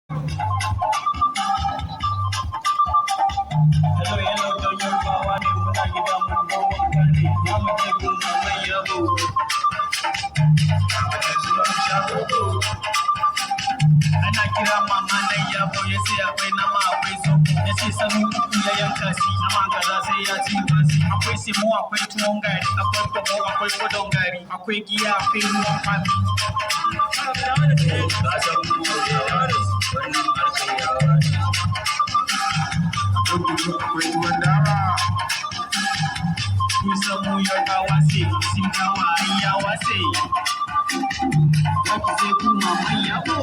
Hello, hello, don Yarbawa ne muna gida mun zo wanka ne, za mu je gun maman yaro. Ana kira mama na yabo ya ce akwai nama akwai zobo ya ce sanu uku ya yanka shi nama kaza sai ya ci basi akwai semo akwai tuwon gari akwai kwabo akwai kodon gari akwai giya akwai ruwan fami. Akwai tuwon dawa. Kusa mu Yarbawa ce, Singawa Iyawa ce. Yaki zai kuma mai yabo.